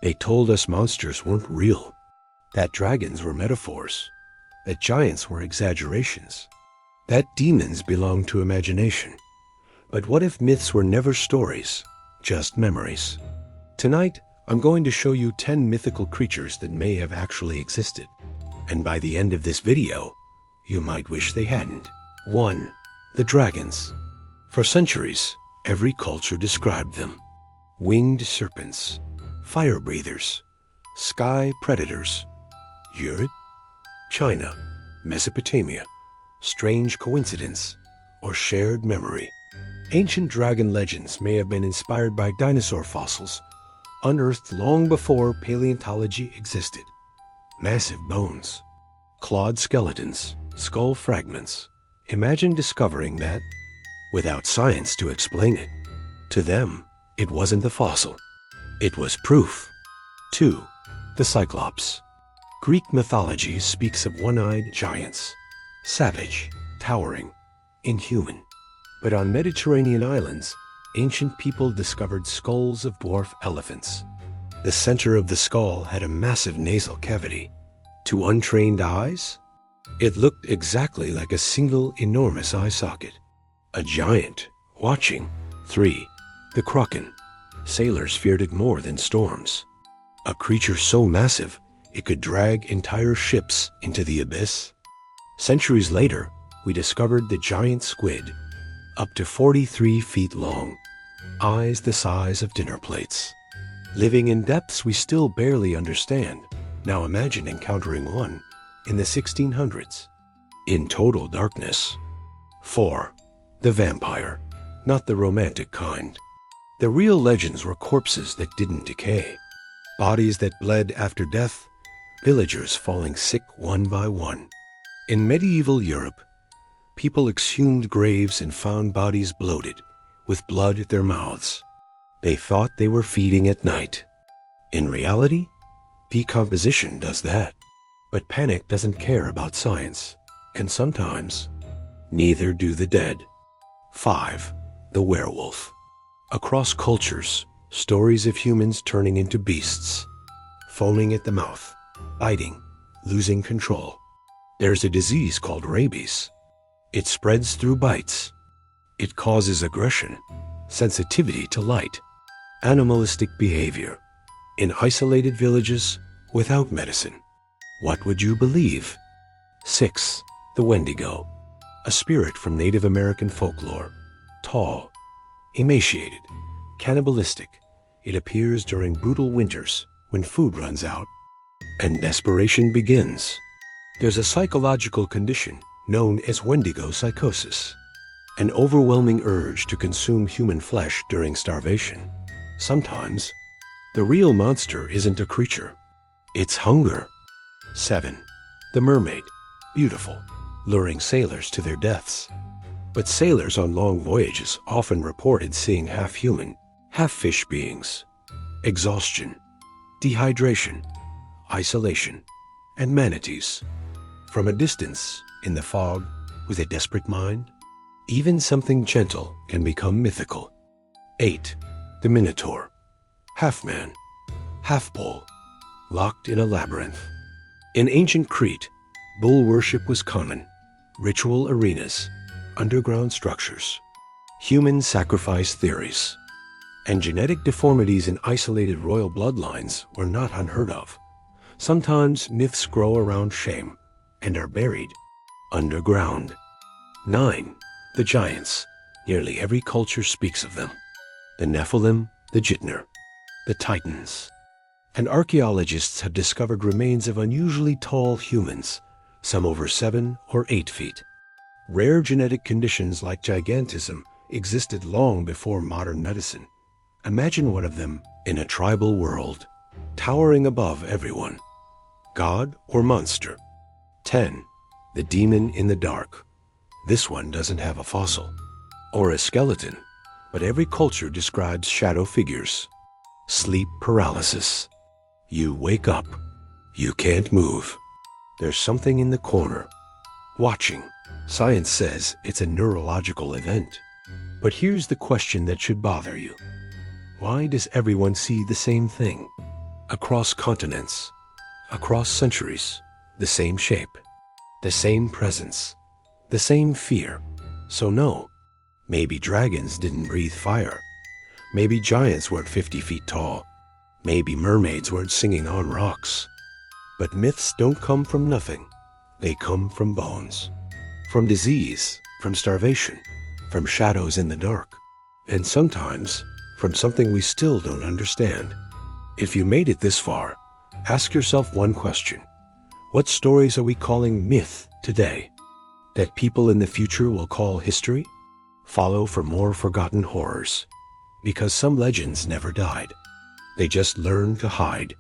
They told us monsters weren't real, that dragons were metaphors, that giants were exaggerations, that demons belonged to imagination. But what if myths were never stories, just memories? Tonight, I'm going to show you 10 mythical creatures that may have actually existed. And by the end of this video, you might wish they hadn't. 1. The dragons. For centuries, every culture described them. Winged serpents, fire breathers, sky predators. Europe, China, Mesopotamia. Strange coincidence or shared memory. Ancient dragon legends may have been inspired by dinosaur fossils, unearthed long before paleontology existed. Massive bones, clawed skeletons, skull fragments. Imagine discovering that without science to explain it. To them, it wasn't the fossil. It was proof. 2. The Cyclops. Greek mythology speaks of one-eyed giants, savage, towering, inhuman. But on Mediterranean islands, ancient people discovered skulls of dwarf elephants. The center of the skull had a massive nasal cavity. To untrained eyes, it looked exactly like a single enormous eye socket. A giant watching. 3. The Kraken. Sailors feared it more than storms. A creature so massive, it could drag entire ships into the abyss. Centuries later, we discovered the giant squid, up to 43 feet long, eyes the size of dinner plates. Living in depths we still barely understand. Now imagine encountering one in the 1600s, in total darkness. 4. The vampire, not the romantic kind. The real legends were corpses that didn't decay, bodies that bled after death, villagers falling sick one by one. In medieval Europe, people exhumed graves and found bodies bloated, with blood at their mouths. They thought they were feeding at night. In reality, decomposition does that. But panic doesn't care about science, and sometimes, neither do the dead. 5. The werewolf. Across cultures, stories of humans turning into beasts, foaming at the mouth, biting, losing control. There's a disease called rabies. It spreads through bites. It causes aggression, sensitivity to light, animalistic behavior, in isolated villages without medicine. What would you believe? 6. The Wendigo. A spirit from Native American folklore. Tall, emaciated, cannibalistic. It appears during brutal winters when food runs out and desperation begins. There's a psychological condition known as Wendigo psychosis, an overwhelming urge to consume human flesh during starvation. Sometimes, the real monster isn't a creature, it's hunger. 7. The mermaid. Beautiful, luring sailors to their deaths. But sailors on long voyages often reported seeing half-human, half-fish beings. Exhaustion, dehydration, isolation, and manatees. From a distance, in the fog, with a desperate mind, even something gentle can become mythical. 8. The Minotaur. Half-man, half-bull, locked in a labyrinth. In ancient Crete, bull worship was common. Ritual arenas, underground structures, human sacrifice theories, and genetic deformities in isolated royal bloodlines were not unheard of. Sometimes myths grow around shame and are buried underground. 9. The giants. Nearly every culture speaks of them. The Nephilim, the Jitner, the Titans. And archaeologists have discovered remains of unusually tall humans, some over 7 or 8 feet. Rare genetic conditions like gigantism existed long before modern medicine. Imagine one of them in a tribal world, towering above everyone. God or monster? 10. The demon in the dark. This one doesn't have a fossil or a skeleton, but every culture describes shadow figures. Sleep paralysis. You wake up. You can't move. There's something in the corner, watching. Science says it's a neurological event. But here's the question that should bother you. Why does everyone see the same thing? across continents, across centuries, the same shape, the same presence, the same fear. So no, maybe dragons didn't breathe fire. Maybe giants weren't 50 feet tall. Maybe mermaids weren't singing on rocks. But myths don't come from nothing. They come from bones, from disease, from starvation, from shadows in the dark, and sometimes from something we still don't understand. If you made it this far, ask yourself one question. What stories are we calling myth today that people in the future will call history? Follow for more forgotten horrors, because some legends never died. They just learned to hide